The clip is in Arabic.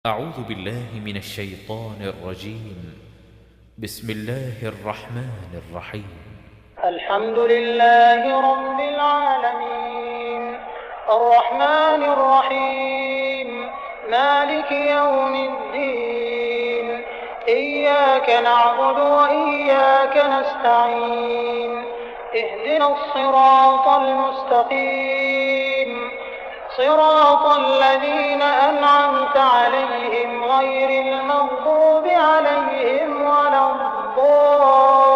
أعوذ بالله من الشيطان الرجيم. بسم الله الرحمن الرحيم. الحمد لله رب العالمين الرحمن الرحيم مالك يوم الدين إياك نعبد وإياك نستعين اهدنا الصراط المستقيم صراط الذين أنعمت عليهم غير المغضوب عليهم ولا الضالين.